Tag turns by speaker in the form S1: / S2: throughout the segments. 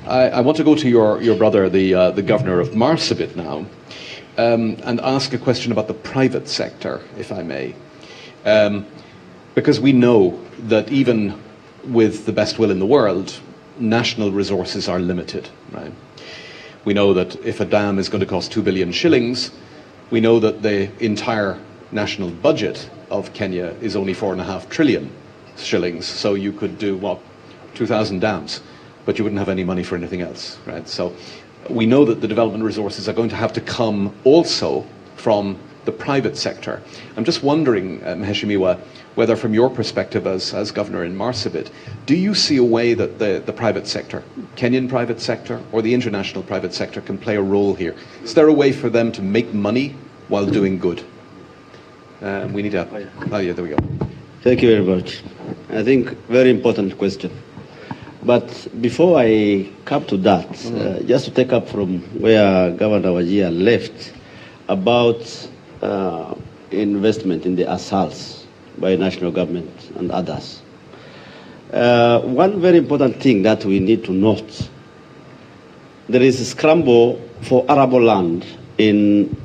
S1: I want to go to your brother, the governor of Marsabit now, and ask a question about the private sector, if I may. Because we know that even with the best will in the world, national resources are limited, right? We know that if a dam is going to cost 2 billion shillings, we know that the entire national budget of Kenya is only 4.5 trillion shillings. So you could do, what, 2,000 dams, but you wouldn't have any money for anything else, right? So we know that the development resources are going to have to come also from the private sector. I'm just wondering, Mheshimiwa, whether from your perspective as governor in Marsabit, do you see a way that the private sector, Kenyan private sector or the international private sector, can play a role here? Is there a way for them to make money while doing good? We need a... Oh yeah, there we go.
S2: Thank you very much. I think very important question. But before I come to that, just to take up from where Governor Wajir left about investment in the ASALs by national government and others. One very important thing that we need to note, there is a scramble for arable land in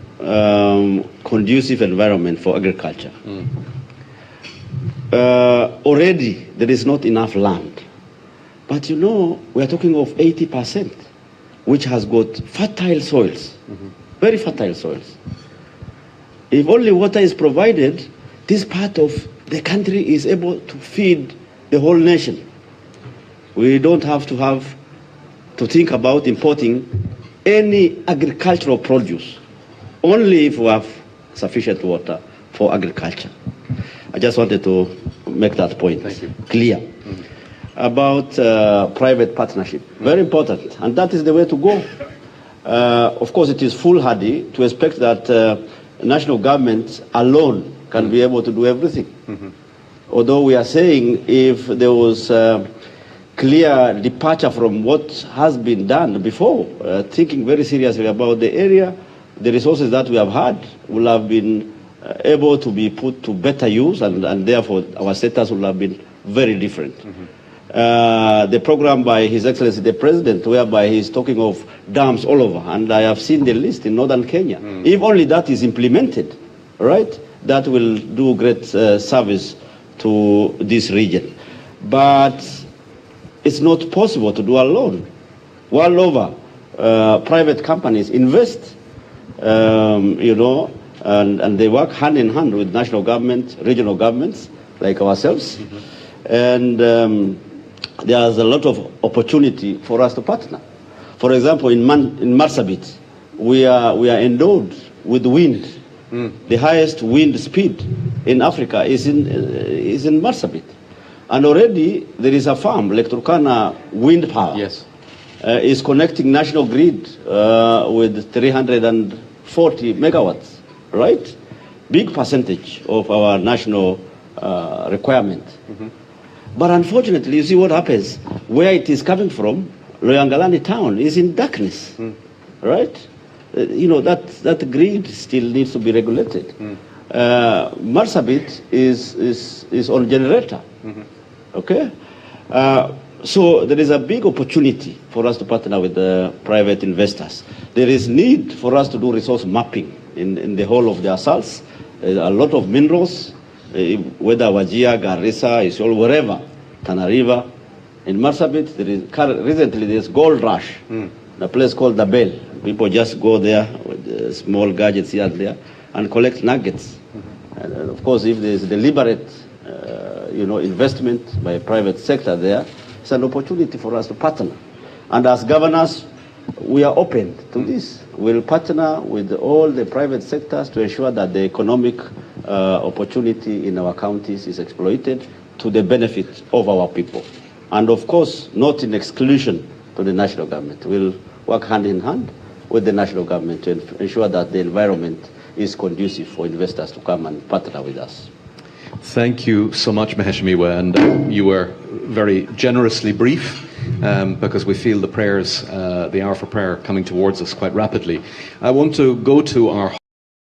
S2: conducive environment for agriculture. Already there is not enough land. But you know, we are talking of 80%, which has got fertile soils, very fertile soils. If only water is provided, this part of the country is able to feed the whole nation. We don't have to think about importing any agricultural produce, only if we have sufficient water for agriculture. I just wanted to make that point clear. About private partnership. Very important, and that is the way to go. Of course, it is foolhardy to expect that national government alone can be able to do everything. Although we are saying if there was clear departure from what has been done before, thinking very seriously about the area, the resources that we have had will have been able to be put to better use, and therefore our status will have been very different. The program by His Excellency the President, whereby he's talking of dams all over, and I have seen the list in northern Kenya. If only that is implemented, right, that will do great service to this region. But it's not possible to do alone. World over, private companies invest, you know, and they work hand in hand with national government, regional governments like ourselves, and there's a lot of opportunity for us to partner. For example, in Marsabit, we are endowed with wind. The highest wind speed in Africa is in Marsabit. And already there is a farm, Lake Turkana Wind Power, is connecting national grid with 340 megawatts, right? Big percentage of our national requirement. But unfortunately, you see what happens. Where it is coming from, Loyangalani town is in darkness, right? You know, that grid still needs to be regulated. Marsabit is on generator, okay? So there is a big opportunity for us to partner with the private investors. There is need for us to do resource mapping in the whole of the ASALs. A lot of minerals, whether Wajir, Garissa, Isiolo, wherever, Tana River. In Marsabit, recently there's gold rush, a place called the Bell. People just go there with small gadgets here and there and collect nuggets. And of course, if there's deliberate, you know, investment by private sector there, it's an opportunity for us to partner. And as governors, we are open to this. We'll partner with all the private sectors to ensure that the economic opportunity in our counties is exploited to the benefit of our people. And of course, not in exclusion to the national government. We'll work hand in hand with the national government to ensure that the environment is conducive for investors to come and partner with us.
S1: Thank you so much, Mheshimiwa, and you were very generously brief because we feel the prayers, the hour for prayer coming towards us quite rapidly. I want to go to our